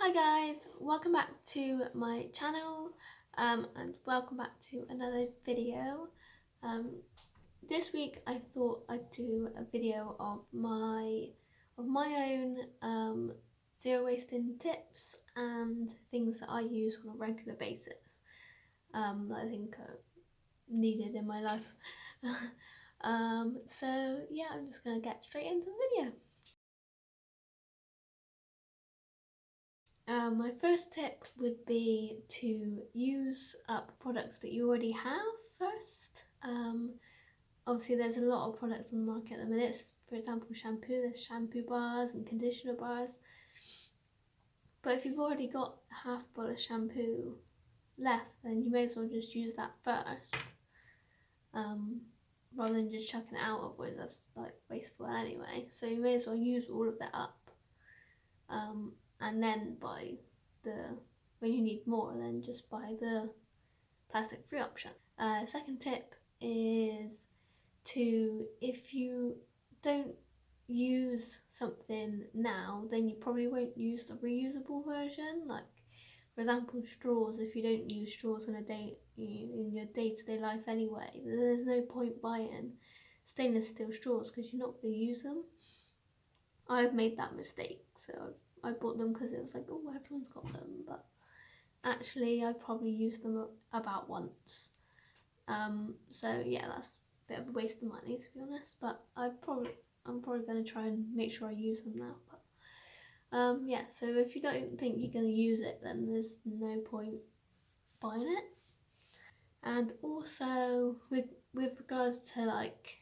Hi guys, welcome back to my channel and welcome back to another video. This week I thought I'd do a video of my own zero wasting tips and things that I use on a regular basis that I think are needed in my life. So yeah, I'm just gonna get straight into the video. My first tip would be to use up products that you already have first. Obviously there's a lot of products on the market at the minute. For example, shampoo, there's shampoo bars and conditioner bars. But if you've already got half a bottle of shampoo left, then you may as well just use that first. Rather than just chucking it out, otherwise that's like wasteful anyway. So you may as well use all of that up. And then buy when you need more, then just buy the plastic free option. Second tip is if you don't use something now, then you probably won't use the reusable version. Like for example, straws. If you don't use straws in your day-to-day life anyway, there's no point buying stainless steel straws because you're not going to use them. I've made that mistake, so I bought them because it was like, oh, everyone's got them, but actually I probably used them about once. So yeah, that's a bit of a waste of money to be honest, but I'm probably going to try and make sure I use them now. But yeah, so if you don't think you're going to use it, then there's no point buying it. And also with regards to like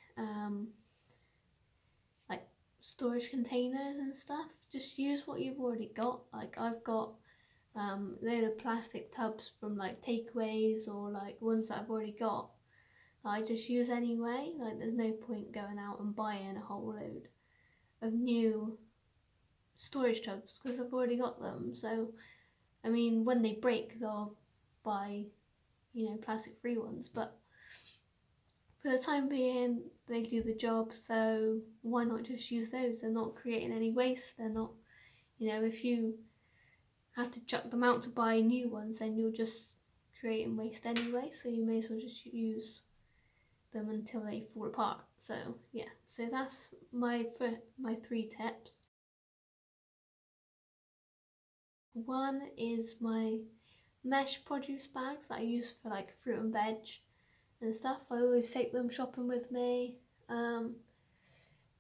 storage containers and stuff, just use what you've already got. Like I've got load of plastic tubs from like takeaways or like ones that I've already got that I just use anyway. Like there's no point going out and buying a whole load of new storage tubs because I've already got them. So I mean, when they break, I'll buy plastic free ones, but for the time being they do the job, so why not just use those? They're not creating any waste. They're not, if you had to chuck them out to buy new ones, then you're just creating waste anyway, so you may as well just use them until they fall apart. So yeah, so that's my 3 tips. One is my mesh produce bags that I use for like fruit and veg and stuff. I always take them shopping with me.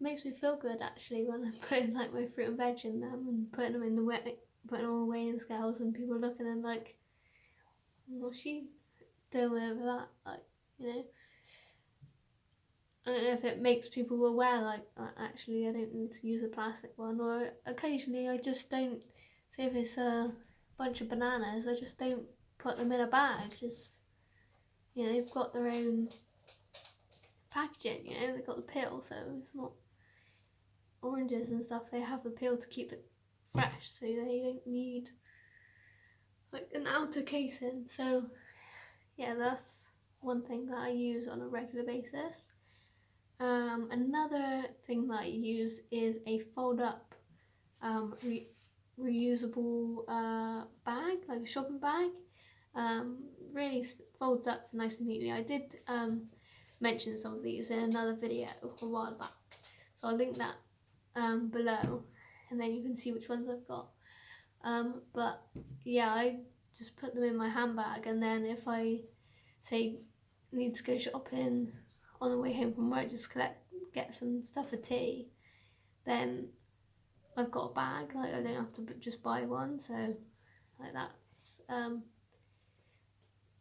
Makes me feel good actually when I'm putting like my fruit and veg in them and putting them all away in scales, and people looking and like, what's she doing with that? Like, I don't know if it makes people aware, like, actually I don't need to use a plastic one, or occasionally I just don't, say if it's a bunch of bananas, I just don't put them in a bag, just, they've got their own packaging, they've got the peel, so it's not oranges and stuff, they have the peel to keep it fresh, so they don't need like an outer casing. So yeah, that's one thing that I use on a regular basis. Another thing that I use is a fold up reusable bag, like a shopping bag. Really folds up nice and neatly. I did mention some of these in another video a while back, so I'll link that below, and then you can see which ones I've got. But yeah, I just put them in my handbag, and then if I say need to go shopping on the way home from work, just get some stuff for tea, then I've got a bag, like I don't have to just buy one. So like that's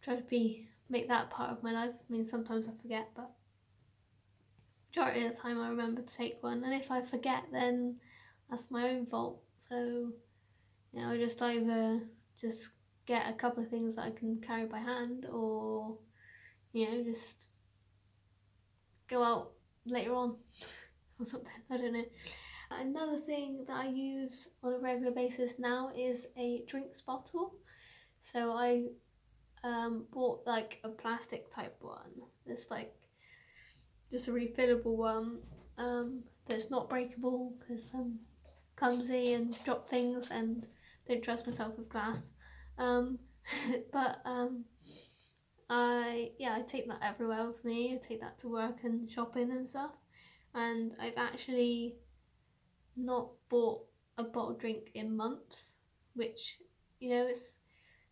try to make that part of my life. I mean, sometimes I forget, but majority of the time I remember to take one, and if I forget, then that's my own fault. So I just either just get a couple of things that I can carry by hand, or just go out later on or something, I don't know. Another thing that I use on a regular basis now is a drinks bottle. So I bought like a plastic type one. It's like just a refillable one that's not breakable, because I'm clumsy and drop things, and don't trust myself with glass. But I take that everywhere with me. I take that to work and shopping and stuff. And I've actually not bought a bottled drink in months, which, you know, it's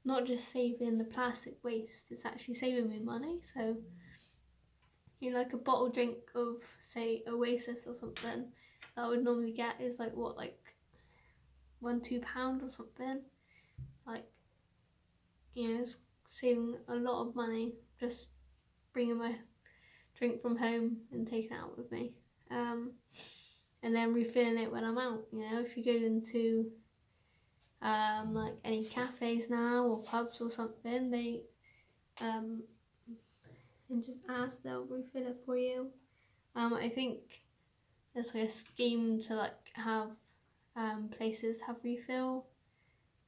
not just saving the plastic waste, it's actually saving me money. So, you know, like a bottled drink of, say, Oasis or something that I would normally get is like what, like £1-2 or something. Like, you know, it's saving a lot of money just bringing my drink from home and taking it out with me. And then refilling it when I'm out. You know, if you go into like any cafes now or pubs or something, they and just ask, they'll refill it for you. I think there's like a scheme to like have places have refill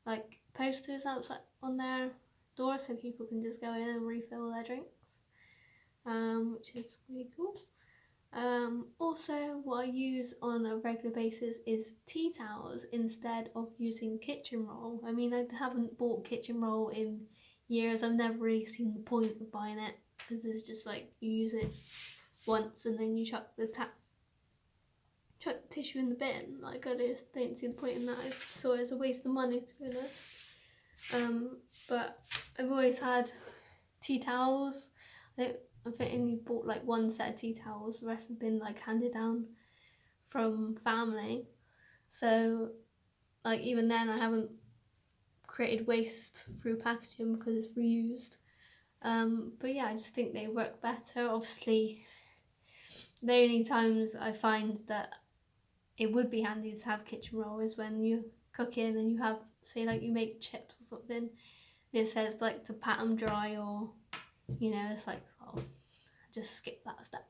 like posters outside on their door, so people can just go in and refill their drinks, which is really cool. Also, what I use on a regular basis is tea towels instead of using kitchen roll. I mean, I haven't bought kitchen roll in years. I've never really seen the point of buying it, because it's just like you use it once and then you chuck the tissue in the bin. Like, I just don't see the point in that. I saw it as a waste of money, to be honest. But I've always had tea towels. I've only bought like one set of tea towels. The rest have been like handed down from family. So like even then I haven't created waste through packaging because it's reused. But yeah, I just think they work better. Obviously, the only times I find that it would be handy to have kitchen roll is when you cook in and you have, say, like you make chips or something, and it says like to pat them dry, or, you know, it's like, oh, just skip that step.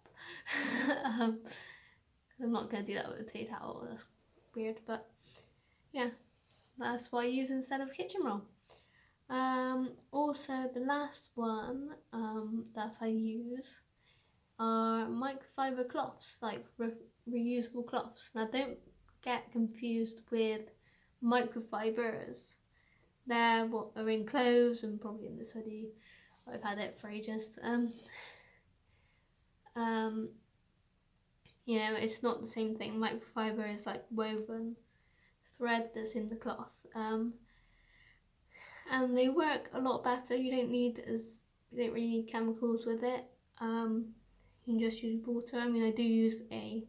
I'm not going to do that with a tea towel, that's weird, but yeah, that's what I use instead of kitchen roll. Also, the last one that I use are microfiber cloths, like reusable cloths. Now, don't get confused with microfibers. They're what are in clothes and probably in this hoodie. I've had it for ages. You know, it's not the same thing. Microfiber is like woven thread that's in the cloth, and they work a lot better. You don't really need chemicals with it. You can just use water. I mean, I do use a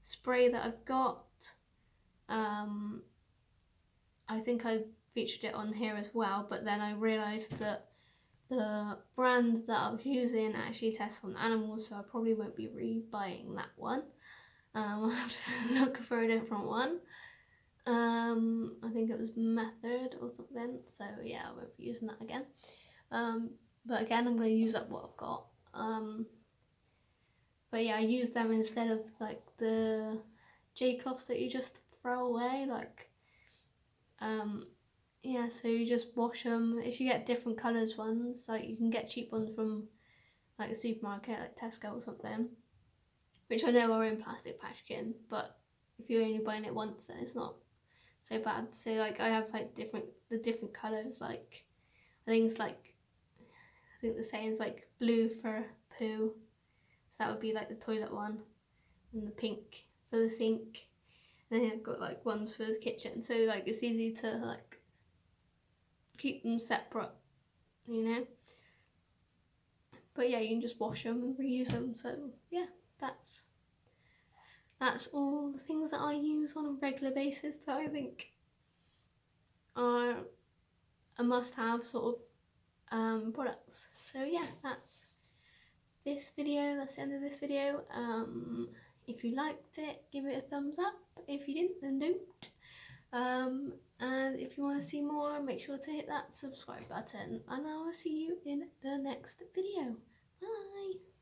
spray that I've got. I think I featured it on here as well, but then I realised that the brand that I was using actually tests on animals, so I probably won't be rebuying that one. I'll have to look for a different one. I think it was Method or something, so yeah, I won't be using that again. But again, I'm going to use up what I've got. But yeah, I use them instead of like the J-cloths that you just throw away, like yeah, so you just wash them. If you get different colours ones, like you can get cheap ones from like a supermarket, like Tesco or something, which I know are in plastic packaging, but if you're only buying it once, then it's not so bad. So like I have like the different colours, like I think the saying's like blue for poo, so that would be like the toilet one, and the pink for the sink, and then I've got like ones for the kitchen, so like it's easy to like keep them separate, you know. But yeah, you can just wash them and reuse them. So yeah, that's all the things that I use on a regular basis that I think are a must-have sort of products. So yeah, that's this video. That's the end of this video. If you liked it, give it a thumbs up. If you didn't, then don't. And if you want to see more, make sure to hit that subscribe button, and I will see you in the next video. Bye!